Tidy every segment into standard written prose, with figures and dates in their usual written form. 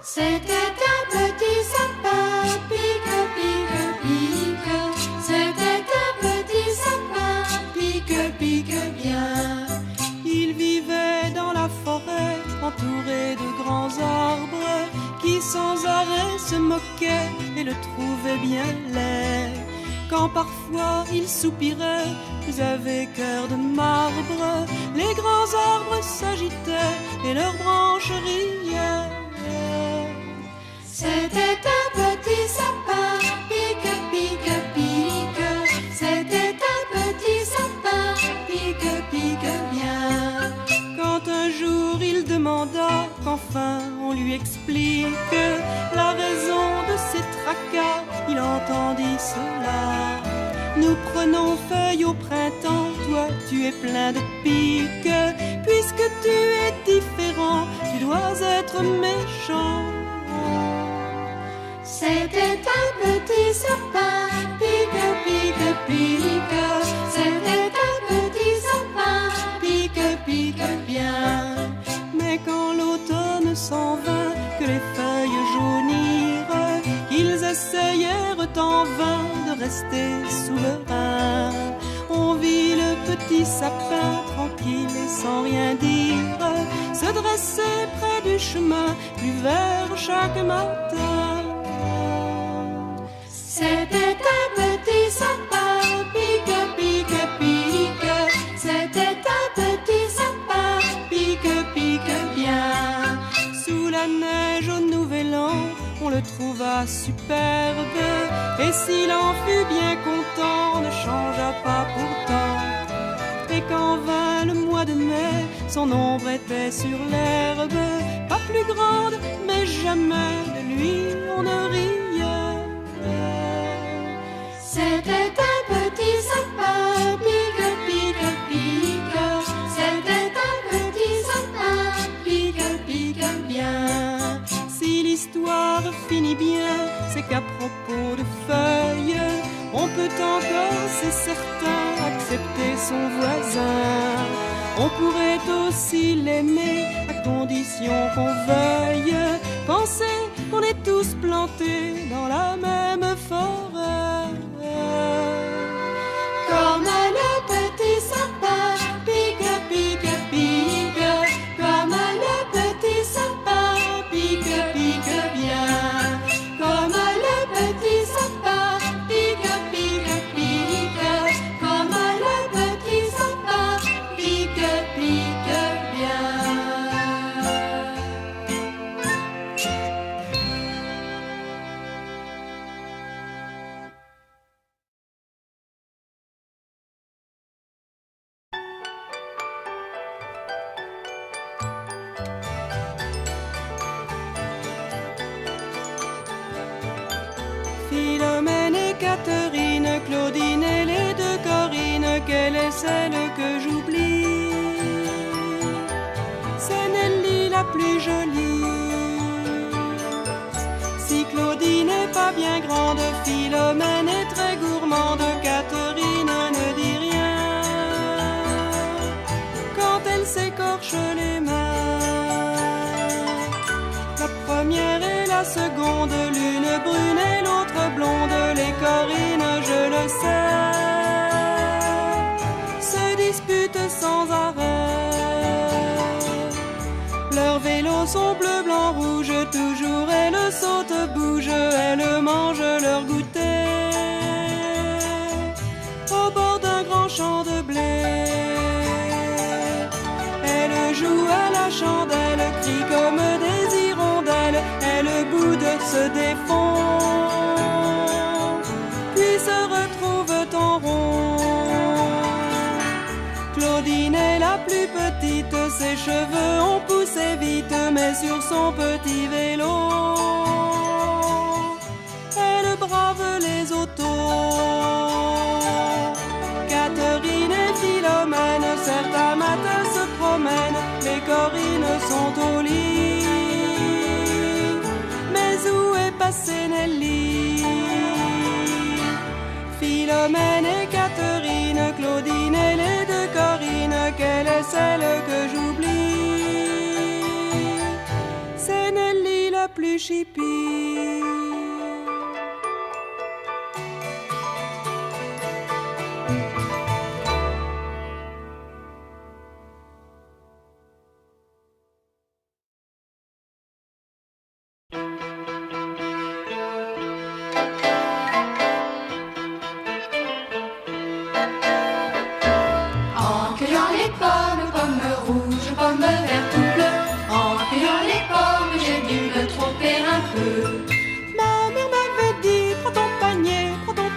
C'était un petit sapin, pique, pique, pique. C'était un petit sapin, pique, pique bien. Il vivait dans la forêt, entouré de grands arbres, qui sans arrêt se moquaient et le trouvaient bien laid. Quand parfois il soupirait, vous avez cœur de marbre, les grands arbres s'agitaient et leurs branches riaient. C'était un petit sapin, pique, pique, pique. C'était un petit sapin, pique, pique bien. Quand un jour il demanda qu'enfin on lui explique la raison de ses tracas, il entendit cela. Nous prenons feuille au printemps, toi tu es plein de piques. Puisque tu es différent, tu dois être méchant. C'était un petit sapin, pique, pique, pique. C'était un petit sapin, pique, pique bien. Mais quand l'automne s'en vint, que les feuilles jaunirent, qu'ils essayèrent en vain de rester souverains, on vit le petit sapin tranquille et sans rien dire se dresser près du chemin, plus vert chaque matin. C'était un petit sapin, pique, pique, pique. C'était un petit sapin, pique, pique bien. Sous la neige au nouvel an, on le trouva superbe, et s'il en fut bien content, ne changea pas pourtant. Et quand vint le mois de mai, son ombre était sur l'herbe, pas plus grande, mais jamais de lui on ne riait. C'était un petit sapin, pique, pique, pique. C'était un petit sapin, pique, pique bien. Si l'histoire finit bien, c'est qu'à propos de feuilles, on peut encore, c'est certain, accepter son voisin. On pourrait aussi l'aimer, à condition qu'on veuille penser qu'on est tous plantés dans la même forêt. Comme le petit sapin, pique, pique, pique. Comme le petit sapin, pique, pique bien. Comme le petit sapin, pique, pique, pique. Comme le petit sapin, pique, pique bien. Philomène et Catherine, Claudine et les deux Corinne, quelle est celle que j'oublie? C'est Nelly la plus jolie. Si Claudine n'est pas bien grande, Philomène est très gourmande, Catherine ne dit rien quand elle s'écorche les mains. La première et la seconde, l'une brune et l'autre blonde, les Corinne, je le sais, se disputent sans arrêt. Leurs vélos sont bleu, blanc, rouge, toujours elles sautent, bougent, elles mangent leur goûter au bord d'un grand champ de blé. Elles jouent à la chandelle, crient comme des hirondelles, elles boudent, se défont, puis se retrouvent en rond. Claudine est la plus petite, ses cheveux ont poussé vite, mais sur son petit vélo, elle brave les autos. Catherine et Philomène, certains matins se promènent, les Corinne sont au lit. Mais où est passée Nelly? Philomène et Catherine, Claudine et les deux Corinne, quelle est celle que j'oublie? C'est Nelly la plus plus chipie. En cueillant les pommes, pommes rouges, pommes vertes ou bleues, en cueillant les pommes, j'ai dû me tromper un peu. Ma mère m'avait dit, prends ton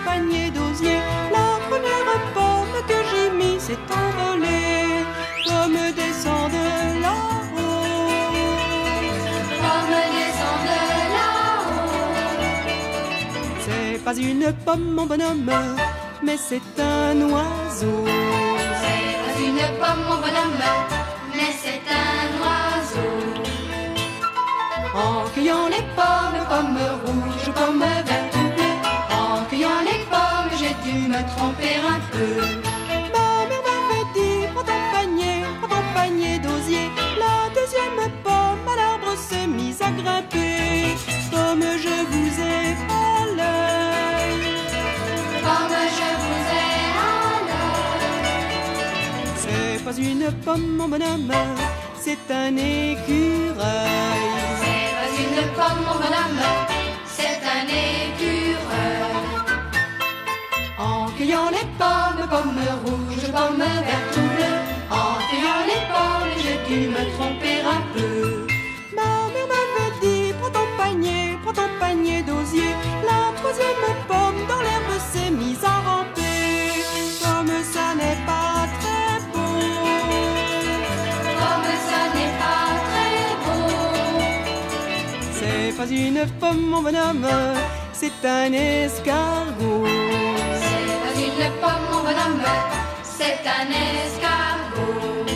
panier d'osier. La première pomme que j'ai mis s'est envolée. Pomme descend de là-haut. Pomme descend de là-haut. C'est pas une pomme, mon bonhomme, mais c'est un oiseau. C'est pas une pomme, mon bonhomme, mais c'est un oiseau. En cueillant les pommes, pommes rouges, pommes vertes ou bleues, en cueillant les pommes, j'ai dû me tromper un peu. Ma mère m'avait dit, prends ton panier d'osier. La deuxième pomme à l'arbre s'est mise à grimper. Pomme, je vous ai à l'œil. Pomme, je vous ai à l'œil. C'est pas une pomme, mon bonhomme, c'est un écureuil. C'est pas une pomme, mon bonhomme, c'est un écureuil. En cueillant les pommes, pommes rouges, pommes vertes ou bleues, en cueillant les pommes, j'ai dû me tromper un peu. Ma mère m'avait dit, prends ton panier d'osier. La troisième pomme dans l'herbe s'est mise à ramper. Pomme, ça n'est pas très beau. Pomme, ça n'est pas très beau. C'est pas une pomme, mon bonhomme, c'est un escargot. C'est pas une pomme, mon bonhomme, c'est un escargot.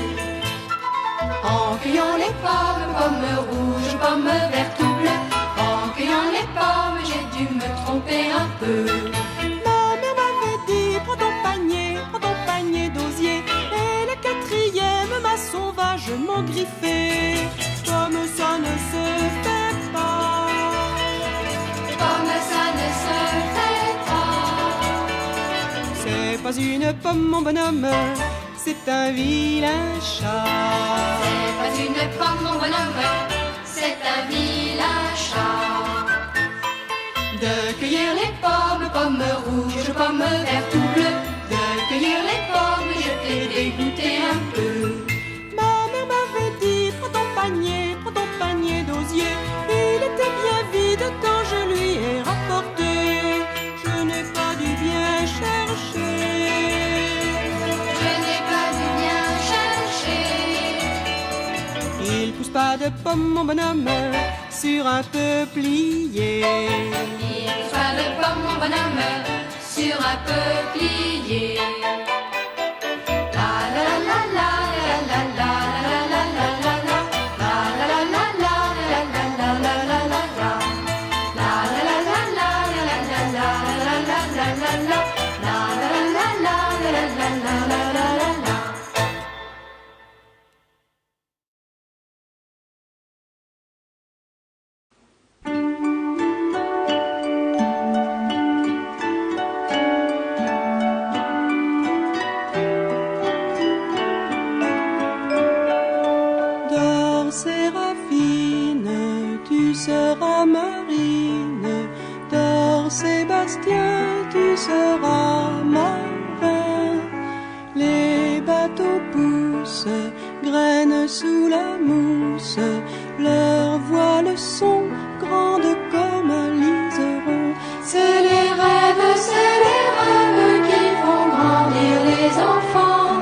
En cueillant les pommes, pommes rouges, pommes vertes ou bleues, en cueillant les pommes, j'ai dû me tromper un peu. Ma mère m'avait dit, prends ton panier d'osier. Et la quatrième m'a sauvagement griffé. Comme ça ne se fait pas. Comme ça ne se fait pas. C'est pas une pomme, mon bonhomme, c'est un vilain chat. C'est pas une pomme, mon bonhomme, c'est un vilain chat. De cueillir les pommes, pommes rouges, pommes vertes ou bleues, de cueillir les pommes, je t'ai dégoûté un peu. Ma mère m'avait dit, prends ton panier d'osier. Il était bien vide quand je lui ai rapporté. Je n'ai pas dû bien chercher. Je n'ai pas dû bien chercher. Il pousse pas de pommes, mon bonhomme, sur un peuplier. Il pousse pas de pommes, mon bonhomme, sur un peuplier. La la la la la la la la la la la la. La la la la la la la la la la la la. La la la la la la la la la la la la la. La la la la la la la la la la la. Dors, Séraphine, tu seras Marine. Dors, Sébastien, tu seras marin. Les bateaux poussent, graines sous la mousse. Leurs voiles sont grandes comme liserons. C'est les rêves qui font grandir les enfants.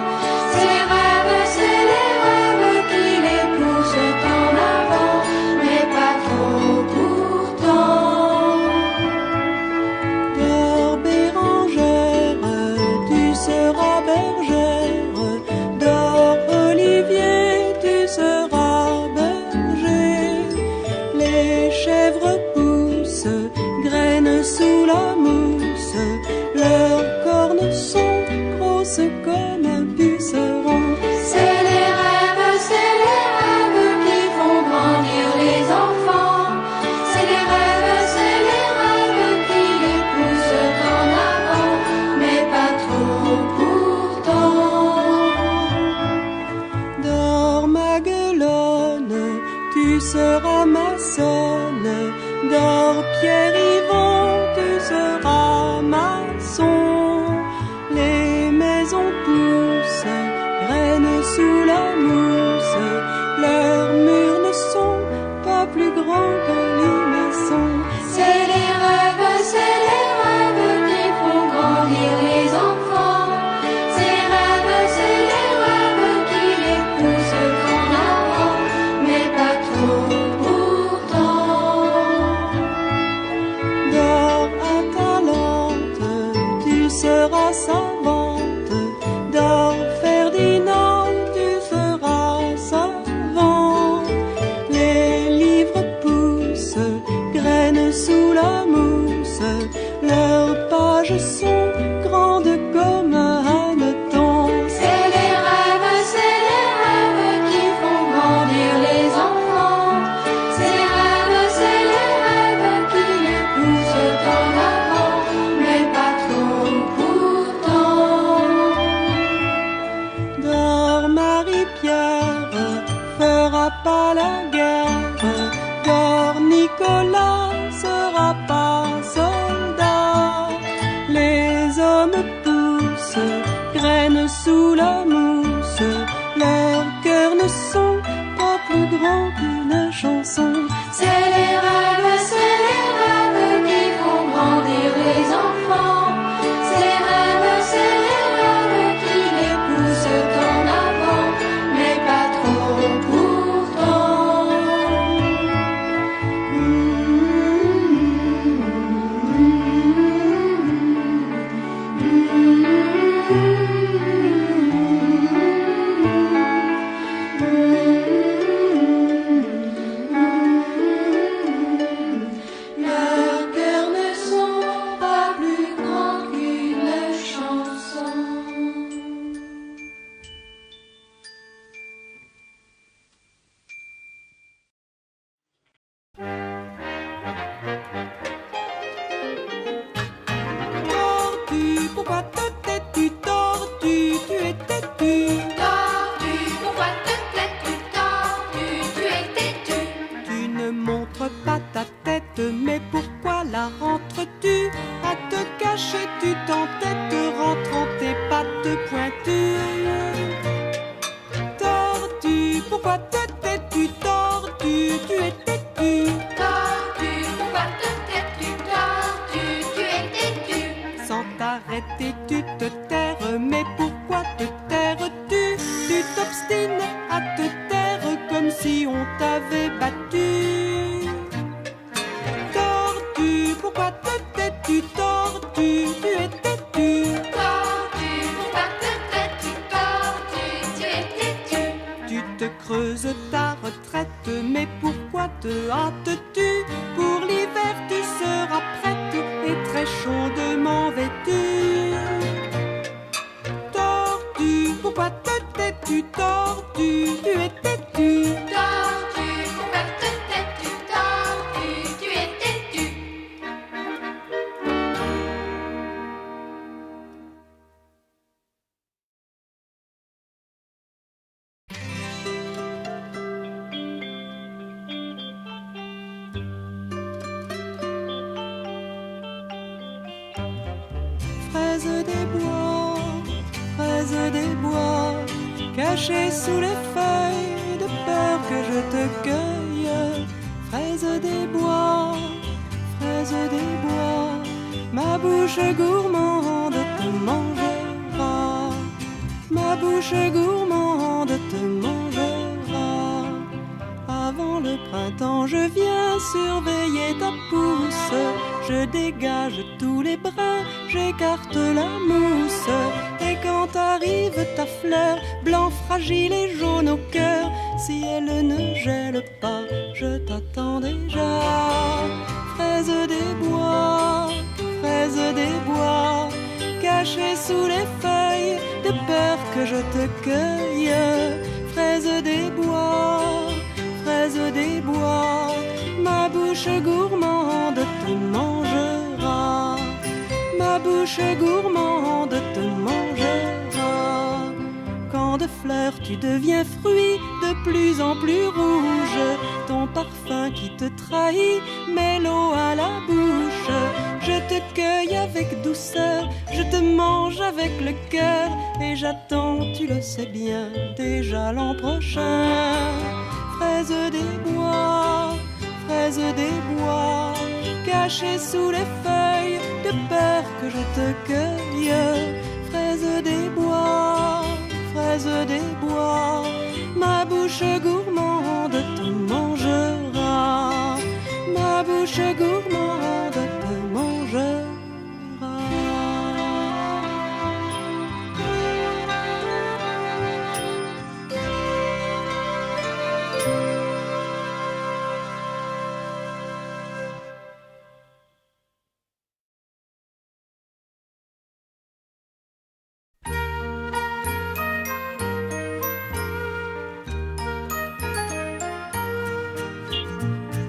C'est les rêves qui les poussent en avant, mais pas trop pourtant. Dors, Bérangère, tu seras bergère. Dors, Olivier, tu seras berger. Les chèvres poussent seras maçonne. Dors Pierre Yvon, tu seras maçon. Les maisons poussent, graines sous la mousse. Leurs murs ne sont pas plus grands que Limaçon. C'est les rêves qui font grandir les enfants. Ces rêves, c'est les rêves qui les poussent en avant, mais pas trop pourtant. Dors à Talente, tu seras savante. Dors Ferdinand, tu seras savant. Les livres poussent, graines sous la mousse. Leurs pages sont grandes comme hannetons. C'est les rêves qui font grandir les enfants. Ces rêves, c'est les rêves qui les poussent en avant, mais pas trop pourtant. Dors Marie-Pierre, fera pas la guerre. Dors Nicolas, sera pas soldat. Les hommes poussent, graines sous la mousse. Leurs cœurs ne sont pas plus grands qu'une chanson. C'est les rêves qui font grandir les enfants. Ces rêves, c'est les rêves qui les poussent en avant, mais pas trop pourtant. Leurs cœurs ne sont pas plus grands qu'une chanson. Tortue, pourquoi te tais-tu? Tortue, tu es têtu. Tortue, pourquoi te tais-tu? Tortue, tu es têtu. Tu ne montres pas ta tête, mais pourquoi la rentres-tu? À te cacher, tu t'entêtes, rentrant tes pattes pointues. Tortue, pourquoi te tais-tu? Tortue, tu es têtu. Tortue, pourquoi te tais-tu? Tortue, tu es têtu. Sans t'arrêter, tu te taires, mais pourquoi te taires-tu? Tu t'obstines à te taire comme si on t'avait battu. Tortue, pourquoi te tais-tu? Tortue, tu es têtu. Tortue, pourquoi te tais-tu? Tortue, tu es têtu. Tu te creuses ta retraite, mais pourquoi te hâtes-tu? Pour l'hiver, tu seras prête et très chaudement vêtue. Tortue, pourquoi te tais-tu? Tortue, tu es têtu. Tortue, pourquoi te tais-tu? Tortue, tu es têtu. Fraise des bois, cachée sous les feuilles, de peur que je te cueille. Fraise des bois, ma bouche gourmande te mangera. Ma bouche gourmande te mangera. Avant le printemps, je viens surveiller ta pousse. Je dégage tous les brins, j'écarte la mousse. Et quand arrive ta fleur, blanc, fragile et jaune au cœur, si elle ne gèle pas, je t'attends déjà. Fraise des bois, cachée sous les feuilles, de peur que je te cueille. Fraise des bois, ma bouche gourmande te mangera. Ma bouche gourmande te mangera. Quand de fleur, tu deviens fruit de plus en plus rouge. Ton parfum qui te trahit met l'eau à la bouche. Je te cueille avec douceur, je te mange avec le cœur. Et j'attends, tu le sais bien, déjà l'an prochain. Fraise des bois, fraise des bois, cachée sous les feuilles, de peur que je te cueille. Fraise des bois, fraise des bois, ma bouche gourmande te mangera. Ma bouche gourmande te mangera.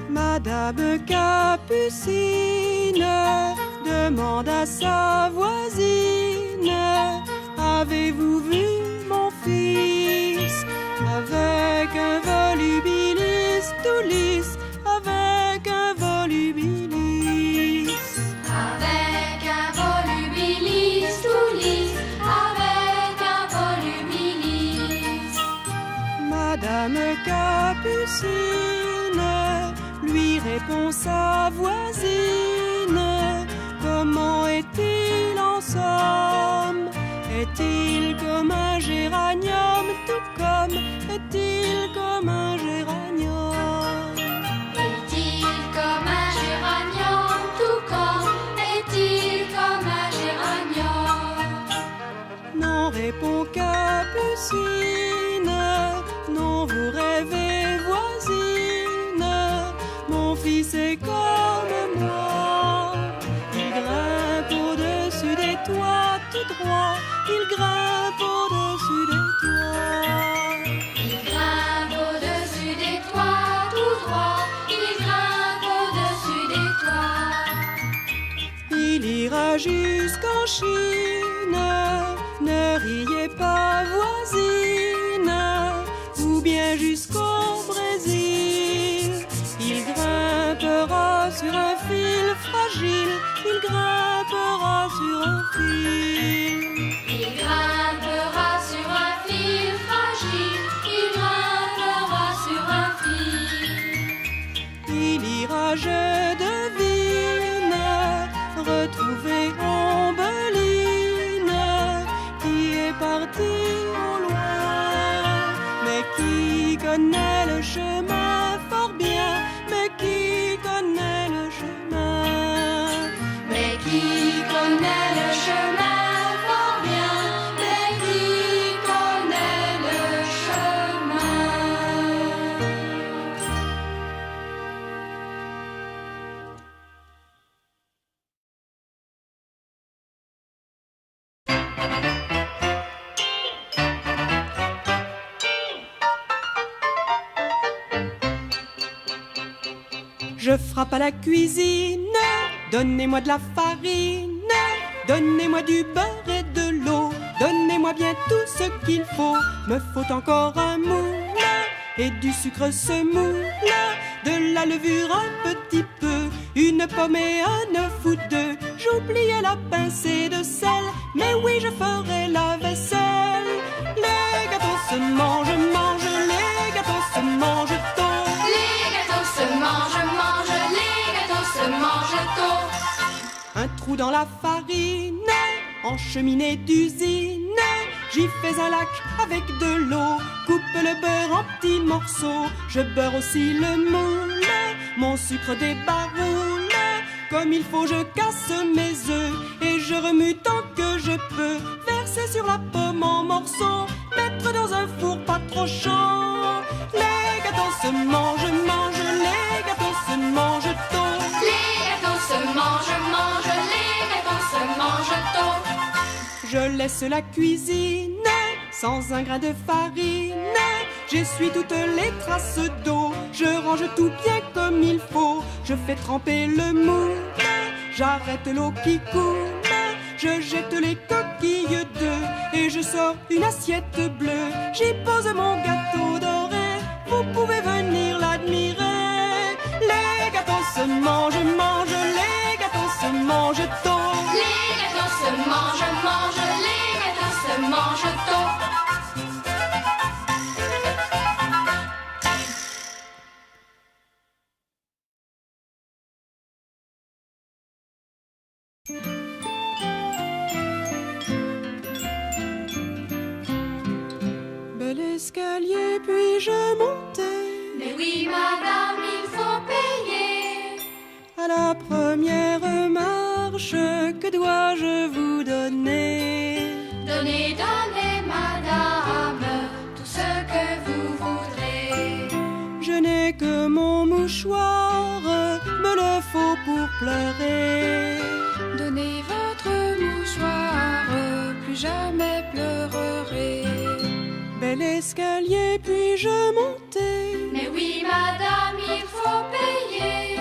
Madame Capucine demande à sa voisine: avez-vous vu mon fils avec un volubilis tout lisse, avec un volubilis? Avec un volubilis tout lisse, avec un volubilis. Madame Capucine lui répond sa voisine: comment est-il en somme? Est-il comme un géranium, tout comme, est-il comme un géranium? Est-il comme un géranium, tout comme, est-il comme un géranium? Non, répond Capucine, non, vous rêvez voisine. Mon fils est comme moi, il grimpe au-dessus des toits tout droit, il grimpe au-dessus des toits. Il grimpe au-dessus des toits tout droit, il grimpe au-dessus des toits. Il ira jusqu'en Chine, ne riez pas voisine, ou bien jusqu'au Brésil. Il grimpera sur un fil fragile, il grimpera sur un fil. Il grimpera sur un fil fragile, il grimpera sur un fil. Il ira, je devine, retrouver Ombeline, qui est partie au loin, mais qui connaît le chemin fort bien, mais qui connaît le chemin, Mais qui connaît le chemin fort bien, mais qui connaît le chemin. Je frappe à la cuisine, donnez-moi de la farine, donnez-moi du beurre et de l'eau, donnez-moi bien tout ce qu'il faut. Me faut encore un moule et du sucre semoule, de la levure un petit peu, une pomme et un œuf ou deux. J'oubliais la pincée de sel, mais oui, je ferai la vaisselle. Les gâteaux se mangent, les gâteaux se mangent tôt. Les gâteaux se mangent, les gâteaux se mangent tôt. Un trou dans la farine, en cheminée d'usine, j'y fais un lac avec de l'eau, coupe le beurre en petits morceaux, je beurre aussi le moule, mon sucre débaroule, comme il faut je casse mes œufs, et je remue tant que je peux, verser sur la pomme en morceaux, mettre dans un four pas trop chaud. Les gâteaux se mangent, les gâteaux se mangent tôt. Les gâteaux se mangent, les gâteaux se mangent tôt. Je laisse la cuisine sans un grain de farine. J'essuie toutes les traces d'eau. Je range tout bien comme il faut. Je fais tremper le moule. J'arrête l'eau qui coule. Je jette les coquilles d'œufs et je sors une assiette bleue. J'y pose mon gâteau doré, vous pouvez venir l'admirer. Les gâteaux se mangent, les gâteaux se mangent tôt. Les gâteaux se mangent, les gâteaux se mangent tôt. Bel escalier, puis je montais. Mais oui, madame, il faut payer. À la première marche, que dois-je vous donner? Donnez, donnez, madame, tout ce que vous voudrez. Je n'ai que mon mouchoir, me le faut pour pleurer. Donnez votre mouchoir, plus jamais pleurerai. Bel escalier, puis je montais. Mais oui, madame, il faut payer.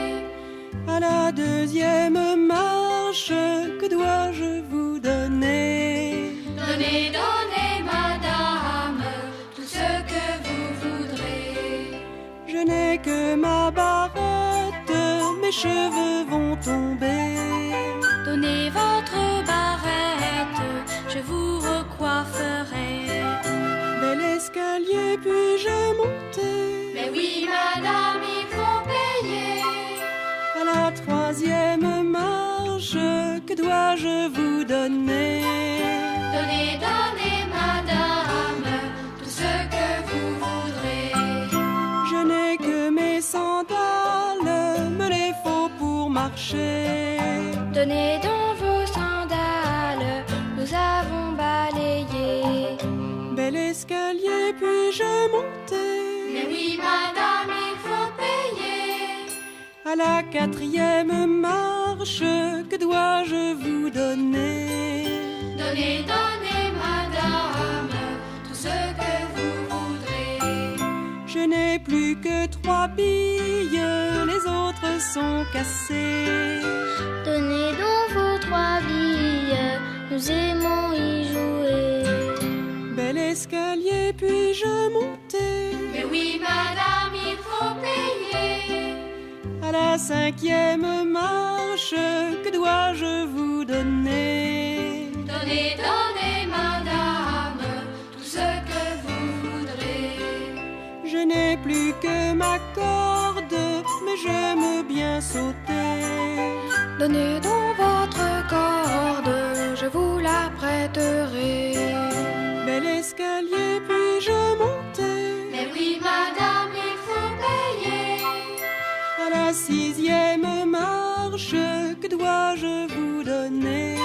À la deuxième marche, que dois-je vous donner? Donnez, donnez, madame, tout ce que vous voudrez. Je n'ai que ma barrette, mes cheveux vont tomber. Donnez votre barrette, je vous recoifferai. Bel escalier, puis je montais. Mais oui, madame, il faut payer. À la troisième marche, que dois-je vous donner? Donnez, donnez, madame, tout ce que vous voudrez. Je n'ai que mes sandales, me les faut pour marcher. Donnez donc vos sandales, nous avons balayé. Bel escalier, puis je montais. Mais oui, madame, il faut payer. À la quatrième marche, que dois-je vous donner? Donnez, donnez, madame, tout ce que vous voudrez. Je n'ai plus que 3 billes, les autres sont cassées. Donnez donc vos 3 billes, nous aimons y jouer. Bel escalier, puis je montais. Mais oui, madame, il faut payer. À la cinquième marche, que dois-je vous donner? Donnez, donnez, madame, tout ce que vous voudrez. Je n'ai plus que ma corde, mais j'aime bien sauter. Donnez donc votre corde, je vous la prêterai. Bel escalier, puis je montais. Mais oui, madame, il faut payer. À la sixième marche, que dois-je vous donner?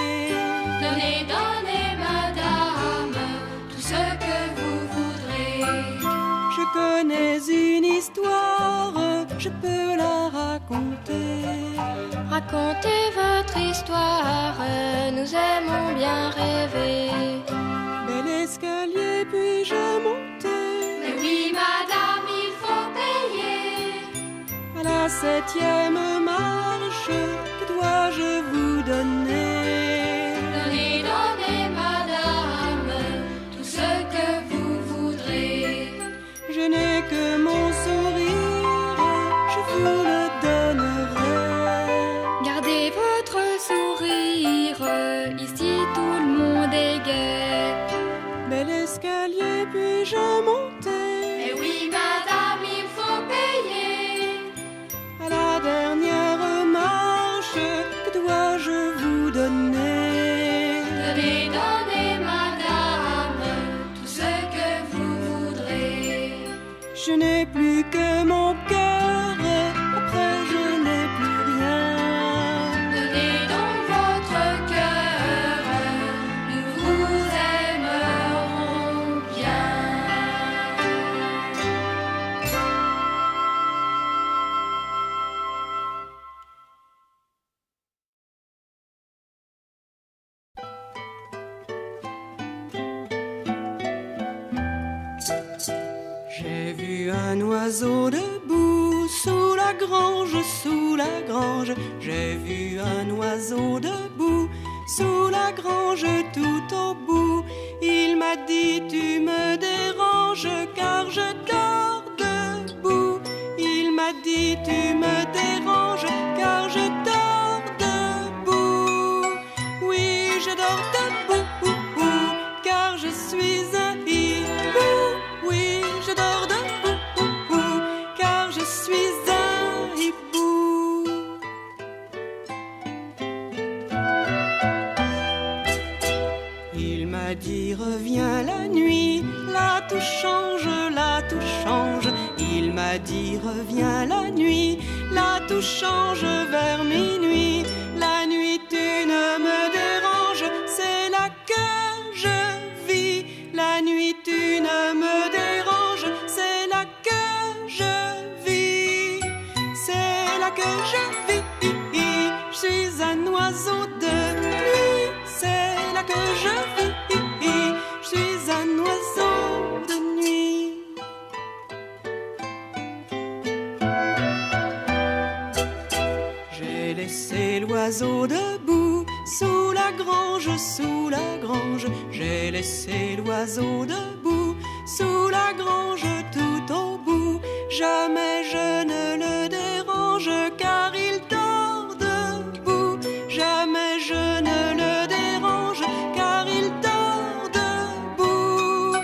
Donnez, donnez, madame, tout ce que vous voudrez. Je connais une histoire, je peux la raconter. Racontez votre histoire, nous aimons bien rêver. Bel escalier, puis je montais. Mais oui, madame, il faut payer. À la septième marche, que dois-je vous donner? Donnez, donnez, madame, tout ce que vous voudrez. Je n'ai que mon sourire, je vous le donnerai. Gardez votre sourire, ici tout le monde est gai. Bel escalier, puis je montais. Mais oui, madame, il faut payer. À la dernière marche, que dois-je vous donner? Donnez, donnez, madame, tout ce que vous voudrez. Je n'ai plus que mon cœur, après je n'ai plus rien. Donnez donc votre cœur, nous vous aimerons bien. J'ai vu un oiseau debout sous la grange, sous la grange. J'ai vu un oiseau debout sous la grange tout au bout. Il m'a dit tu me déranges car je dors debout. Il m'a dit tu me déranges car je dors debout. Oui, je dors debout car je suis un hibou. Oui, je dors debout car je suis un hibou. Il m'a dit reviens la nuit, là tout change, là tout change. Il m'a dit reviens la nuit, là tout change vers minuit. La nuit tu ne me déranges, c'est là que je vis. La nuit tu ne me déranges, c'est là que je vis. C'est là que je vis, je suis un oiseau de nuit. C'est là que je vis, je suis un oiseau de nuit. J'ai laissé l'oiseau debout sous la grange, sous la grange. J'ai laissé l'oiseau debout sous la grange tout au bout. Jamais je ne le dérange car il dort debout. Jamais je ne le dérange car il dort debout.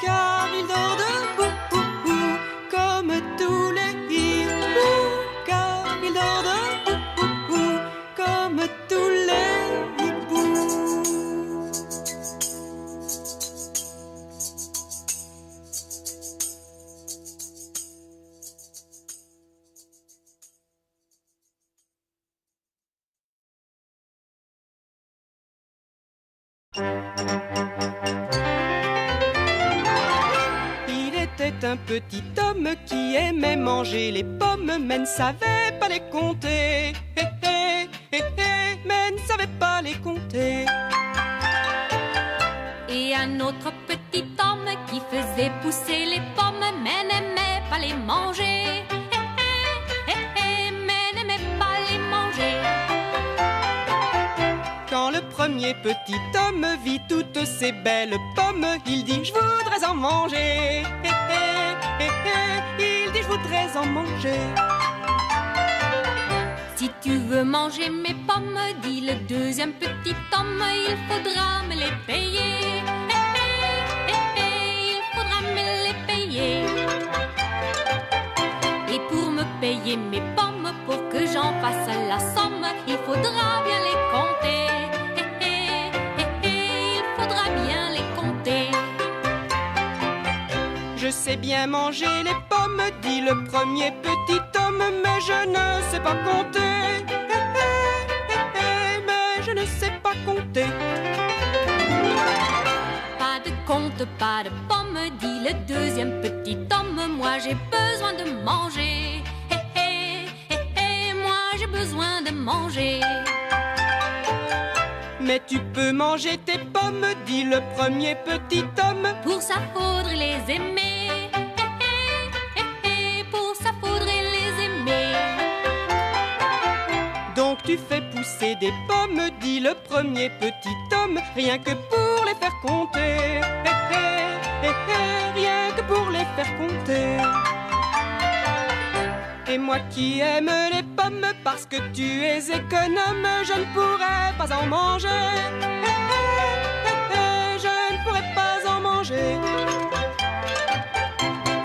Car il dort debout comme tous les hiboux. Car il dort debout comme tous les hiboux. Il était un petit homme qui aimait manger les pommes, mais ne savait pas les compter. Mais ne savait pas les compter. Et un autre petit homme qui faisait pousser les pommes, mais n'aimait pas les manger. Mais n'aimait pas les manger. Quand le premier petit homme vit toutes ces belles pommes, il dit je voudrais en manger. Il dit je voudrais en manger. Si tu veux manger mes pommes, dit le deuxième petit homme, il faudra me les payer. Il faudra me les payer. Et pour me payer mes pommes, pour que j'en fasse la somme, il faudra bien les compter. Il faudra bien les compter. Je sais bien manger les pommes, dit le premier petit homme, mais je ne sais pas compter. Mais je ne sais pas compter. Pas de compte, pas de pommes, dit le deuxième petit homme, moi j'ai besoin de manger. Moi j'ai besoin de manger. Mais tu peux manger tes pommes, dit le premier petit homme. Pour ça faudrait les aimer. Pour ça faudrait les aimer. Donc tu fais pousser des pommes, dit le premier petit homme, rien que pour les faire compter. Rien que pour les faire compter. Et moi qui aime les pommes, parce que tu es économe, je ne pourrais pas en manger. Je ne pourrais pas en manger.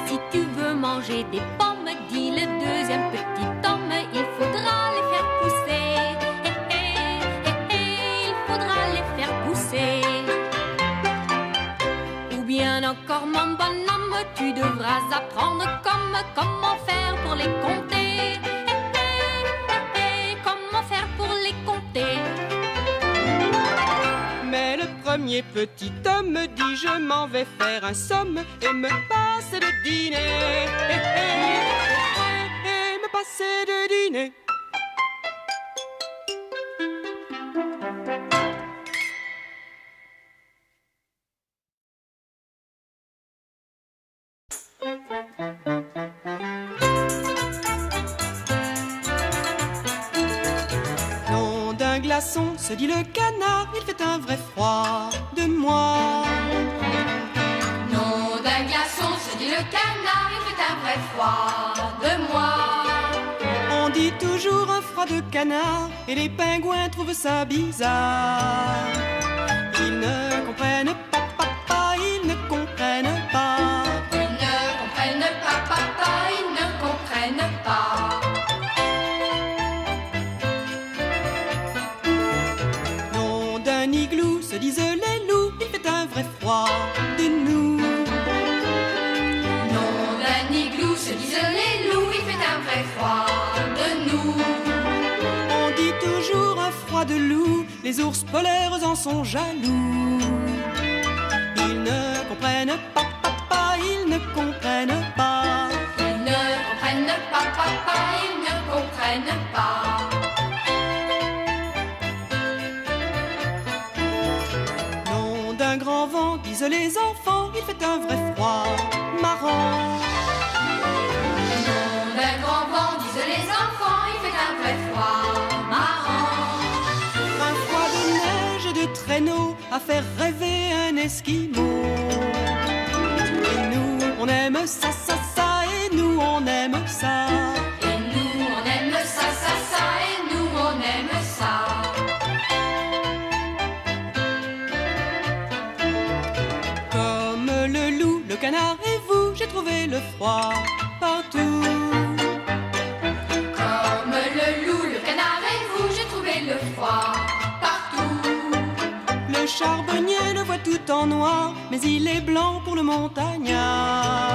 Si tu veux manger des pommes, dit le deuxième petit homme, il faudra les faire pousser. Il faudra les faire pousser. Ou bien encore mon bonhomme, tu devras apprendre comment faire pour les compter. Comment faire pour les compter. Mais le premier petit homme dit je m'en vais faire un somme et me passer de dîner. Et me passer de dîner. Nom d'un glaçon, se dit le canard, il fait un vrai froid de moi. le canard, il fait un vrai froid de moi. On dit toujours un froid de canard et les pingouins trouvent ça bizarre. Ils ne comprennent pas, papa, ils ne comprennent pas. Ils ne comprennent pas, papa, ils ne comprennent pas. Nom d'un igloo se disent les loups, il fait un vrai froid de nous. Nom d'un igloo se disent les loups, il fait un vrai froid de nous. On dit toujours un froid de loup, les ours polaires en sont jaloux. Ils ne comprennent pas, papa, ils ne comprennent pas. Ils ne comprennent pas, papa, ils ne comprennent pas. Nom d'un grand vent, disent les enfants, il fait un vrai froid marrant. Nom d'un grand vent, disent les enfants, il fait un vrai froid marrant. Un froid de neige et de traîneau à faire rêver un esquimau. Et nous, on aime ça, ça, ça, et nous, on aime ça. Et nous on aime ça, ça, ça, et nous on aime ça. Comme le loup, le canard et vous, j'ai trouvé le froid partout. Comme le loup, le canard et vous, j'ai trouvé le froid partout. Le charbonnier le voit tout en noir, mais il est blanc pour le montagnard.